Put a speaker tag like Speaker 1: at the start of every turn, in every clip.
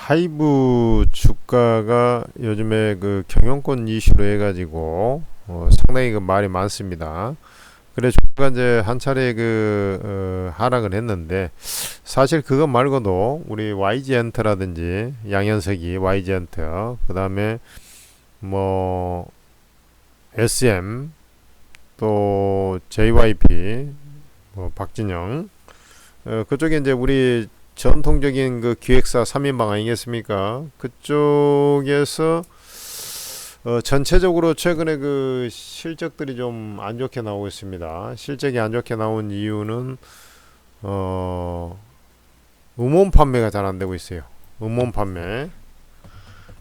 Speaker 1: 하이브 주가가 요즘에 그 경영권 이슈로 해가지고 상당히 그 말이 많습니다. 그래 주가가 이제 한 차례 하락을 했는데, 사실 그것 말고도 우리 YG엔터라든지 양현석이 YG엔터, 그 다음에 뭐 SM, 또 JYP, 뭐 박진영, 그쪽에 이제 우리 전통적인 그 기획사 3인방 아니겠습니까? 그쪽에서 전체적으로 최근에 그 실적들이 좀 안 좋게 나오고 있습니다. 실적이 안 좋게 나온 이유는 음원 판매가 잘 안 되고 있어요. 음원 판매.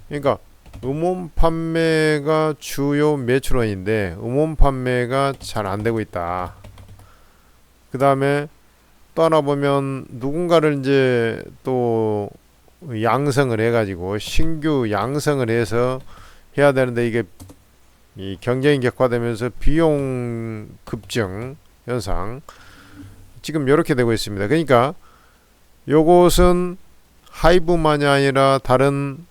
Speaker 1: 그러니까 음원 판매가 주요 매출원인데 음원 판매가 잘 안 되고 있다. 그 다음에 또 하나 보면, 누군가를 이제 또 양성을 해가지고 신규 양성을 해서 해야 되는데, 이게 이 경쟁이 격화되면서 비용 급증 현상, 지금 이렇게 되고 있습니다. 그러니까 요것은 하이브만이 아니라 다른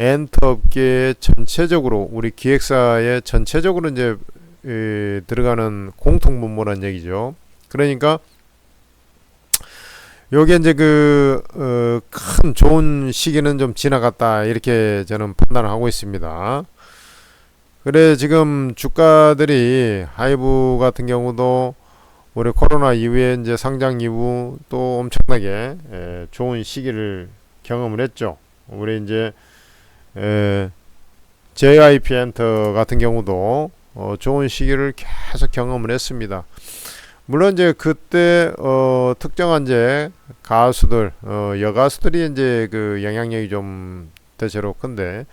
Speaker 1: 엔터 업계의 전체적으로, 우리 기획사의 전체적으로 이제 들어가는 공통 분모란 얘기죠. 그러니까 요게 이제 큰 좋은 시기는 좀 지나갔다, 이렇게 저는 판단을 하고 있습니다. 그래 지금 주가들이 하이브 같은 경우도 올해 코로나 이후에 이제 상장 이후 또 엄청나게 좋은 시기를 경험을 했죠. 우리 이제 JYP 엔터 같은 경우도 좋은 시기를 계속 경험을 했습니다. 물론 이제 그때 특정한 이제 가수들, 여가수들이 이제 그 영향력이 좀 대체로 큰데,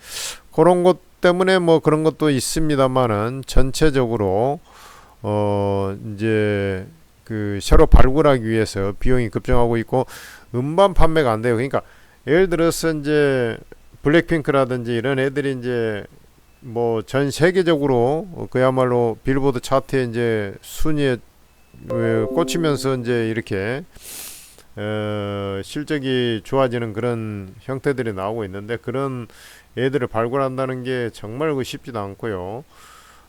Speaker 1: 그런 것 때문에 뭐 그런 것도 있습니다만은, 전체적으로 이제 그 새로 발굴하기 위해서 비용이 급증하고 있고, 음반 판매가 안 돼요. 그러니까 예를 들어서 이제 블랙핑크라든지 이런 애들이 이제 뭐 전 세계적으로 그야말로 빌보드 차트에 이제 순위에 꽂히면서 이제 이렇게 실적이 좋아지는 그런 형태들이 나오고 있는데, 그런 애들을 발굴한다는 게 정말 쉽지도 않고요.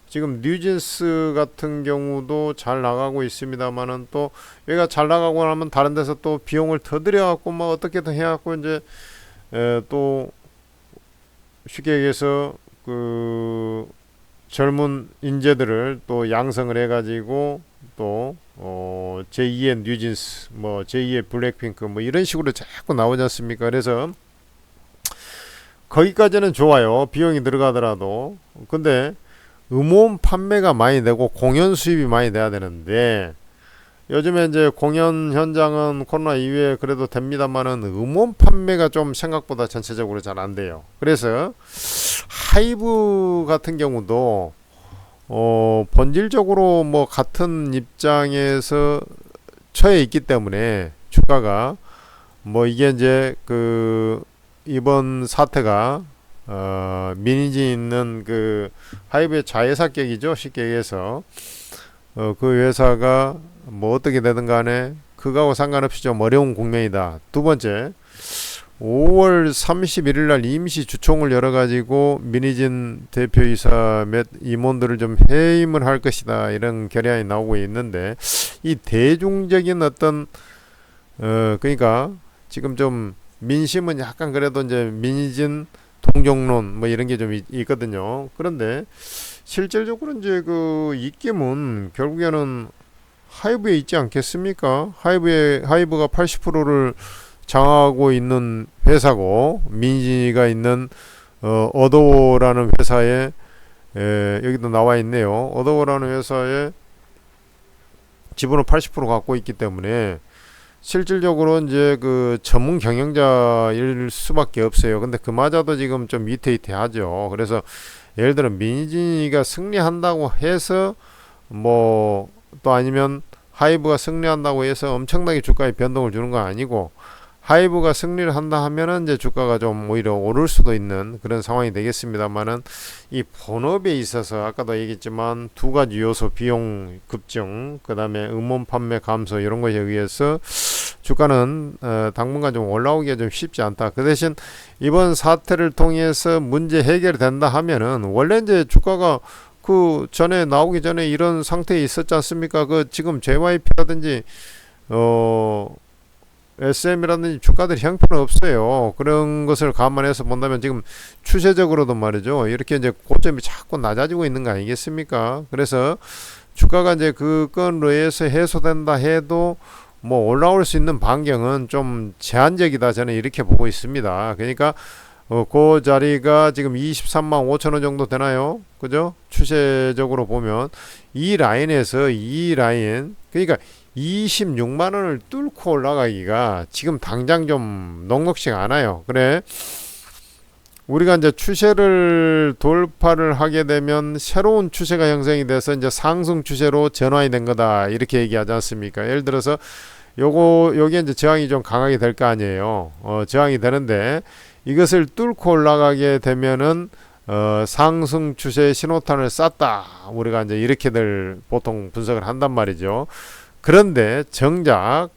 Speaker 1: 지금 뉴진스 같은 경우도 잘 나가고 있습니다만은, 또 얘가 잘 나가고 나면 다른 데서 또 비용을 더 들여갖고 뭐 어떻게든 해갖고 이제 또 쉽게 얘기해서 그 젊은 인재들을 또 양성을 해가지고 또 제2의 뉴진스, 뭐 제2의 블랙핑크, 뭐 이런 식으로 자꾸 나오지 않습니까? 그래서 거기까지는 좋아요, 비용이 들어가더라도. 근데 음원 판매가 많이 되고 공연 수입이 많이 돼야 되는데, 요즘에 이제 공연 현장은 코로나 이후에 그래도 됩니다만은 음원 판매가 좀 생각보다 전체적으로 잘 안 돼요. 그래서 하이브 같은 경우도 본질적으로 뭐 같은 입장에서 처해 있기 때문에, 주가가 뭐 이게 이제 이번 사태가 민의진 있는 그 하이브의 자회사격이죠, 쉽게 얘기해서. 그 회사가 뭐 어떻게 되든 간에 그거하고 상관없이 좀 어려운 국면이다. 두 번째, 5월 31일 날 임시 주총을 열어가지고 민의진 대표이사 몇 임원들을 좀 해임을 할 것이다, 이런 결의안이 나오고 있는데, 이 대중적인 어떤 그러니까 지금 좀 민심은 약간 그래도 이제 민의진 동정론 뭐 이런 게 좀 있거든요. 그런데 실질적으로 이제 그 입김은 결국에는 하이브에 있지 않겠습니까? 하이브가 80%를 장악하고 있는 회사고, 민진이가 있는 어도어라는 회사에 여기도 나와 있네요. 어도어라는 회사에 지분을 80% 갖고 있기 때문에 실질적으로 이제 그 전문 경영자일 수밖에 없어요. 근데 그마저도 지금 좀 위태위태하죠. 그래서 예를 들어 민진이가 승리한다고 해서 뭐 또 아니면 하이브가 승리한다고 해서 엄청나게 주가에 변동을 주는 건 아니고, 하이브가 승리를 한다 하면은 이제 주가가 좀 오히려 오를 수도 있는 그런 상황이 되겠습니다만은, 이 본업에 있어서 아까도 얘기했지만 두 가지 요소, 비용 급증, 그 다음에 음원 판매 감소, 이런 것에 의해서 주가는 당분간 좀 올라오기가 좀 쉽지 않다. 그 대신 이번 사태를 통해서 문제 해결된다 하면은 원래 이제 주가가 그 전에 나오기 전에 이런 상태에 있었지 않습니까? 그 지금 JYP라든지 SM이라든지 주가들이 형편 없어요. 그런 것을 감안해서 본다면 지금 추세적으로도 말이죠. 이렇게 이제 고점이 자꾸 낮아지고 있는 거 아니겠습니까? 그래서 주가가 이제 그건로 해서 해소된다 해도 뭐 올라올 수 있는 반경은 좀 제한적이다. 저는 이렇게 보고 있습니다. 그러니까 그 자리가 지금 23만 5천 원 정도 되나요? 그죠? 추세적으로 보면 이 라인에서 이 라인 그러니까 26만 원을 뚫고 올라가기가 지금 당장 좀 녹록지가 않아요. 그래. 우리가 이제 추세를 돌파를 하게 되면 새로운 추세가 형성이 돼서 이제 상승 추세로 전환이 된 거다. 이렇게 얘기하지 않습니까? 예를 들어서 여기에 이제 저항이 좀 강하게 될 거 아니에요. 저항이 되는데 이것을 뚫고 올라가게 되면은 상승 추세의 신호탄을 쐈다. 우리가 이제 이렇게들 보통 분석을 한단 말이죠. 그런데 정작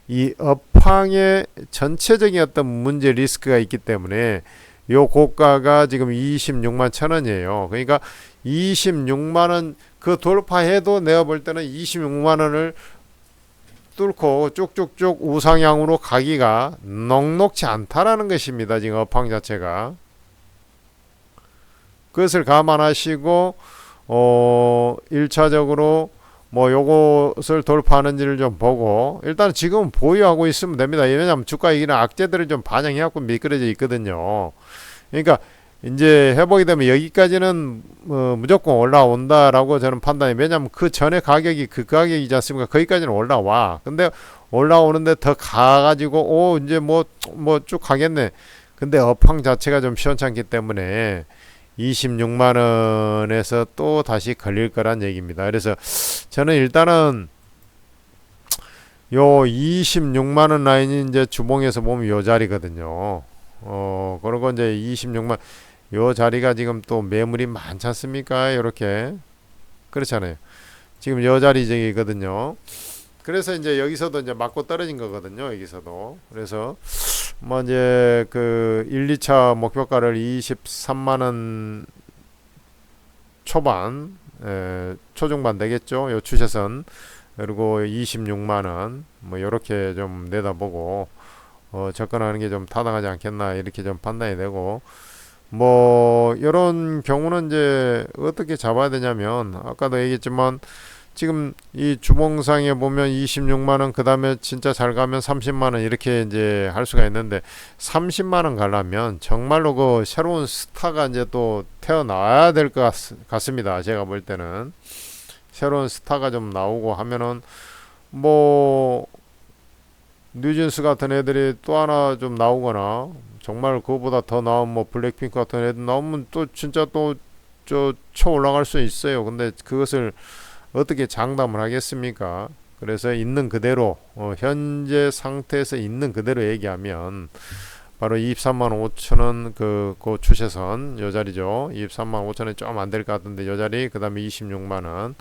Speaker 1: 이 업황의 전체적인 어떤 문제 리스크가 있기 때문에 요 고가가 지금 26만 천 원이에요. 그러니까 26만 원 그 돌파해도 내가 볼 때는 26만 원을 뚫고 쭉쭉쭉 우상향으로 가기가 녹록지 않다라는 것입니다. 지금 업황 자체가. 그것을 감안하시고 1차적으로 뭐 요것을 돌파하는지를 좀 보고 일단 지금 보유하고 있으면 됩니다. 왜냐하면 주가 이기는 악재들을 좀 반영해갖고 미끄러져 있거든요. 그러니까 이제 회복이 되면 여기까지는 무조건 올라온다라고 저는 판단해요. 왜냐하면 그 전에 가격이 그 가격이지 않습니까? 거기까지는 올라와. 근데 올라오는데 더 가가지고 이제 뭐 쭉 가겠네. 근데 업황 자체가 좀 시원찮기 때문에 26만 원에서 또 다시 걸릴 거란 얘기입니다. 그래서 저는 일단은 요 26만 원 라인이 이제 주봉에서 보면 요 자리거든요. 그리고 이제 26만 요 자리가 지금 또 매물이 많지 않습니까? 이렇게 그렇잖아요. 지금 요 자리 저기거든요. 그래서 이제 여기서도 이제 맞고 떨어진 거거든요. 여기서도. 그래서 뭐 이제 그 1, 2차 목표가를 23만 원 초반, 초중반 되겠죠. 요 추세선. 그리고 26만 원, 뭐 요렇게 좀 내다보고 접근하는 게 좀 타당하지 않겠나 이렇게 좀 판단이 되고 뭐 이런 경우는 이제 어떻게 잡아야 되냐면 아까도 얘기했지만 지금 이 주봉상에 보면 26만원 그 다음에 진짜 잘 가면 30만원 이렇게 이제 할 수가 있는데 30만원 가려면 정말로 그 새로운 스타가 이제 또 태어나야 될 것 같습니다. 제가 볼 때는 새로운 스타가 좀 나오고 하면은 뭐 뉴진스 같은 애들이 또 하나 좀 나오거나 정말 그거보다 더 나은 뭐 블랙핑크 같은 애들 나오면 또 진짜 또 쳐 올라갈 수 있어요. 근데 그것을 어떻게 장담을 하겠습니까? 그래서 있는 그대로 현재 상태에서 있는 그대로 얘기하면 바로 23만 5천원 그 추세선 요 자리죠. 23만 5천원이 좀 안 될 것 같은데 요 자리 그 다음에 26만원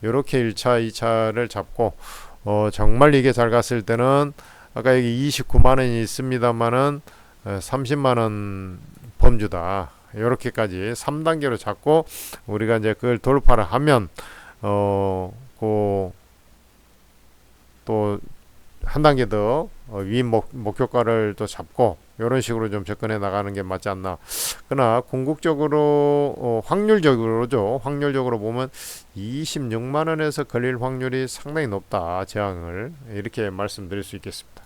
Speaker 1: 요렇게 1차 2차를 잡고 정말 이게 잘 갔을 때는 아까 여기 29만원이 있습니다만은 30만원 범주다. 요렇게까지 3단계로 잡고 우리가 이제 그걸 돌파를 하면 또 한 단계 더 위 목표가를 또 잡고 이런 식으로 좀 접근해 나가는 게 맞지 않나. 그러나 궁극적으로 확률적으로 보면 26만 원에서 걸릴 확률이 상당히 높다. 저항을 이렇게 말씀드릴 수 있겠습니다.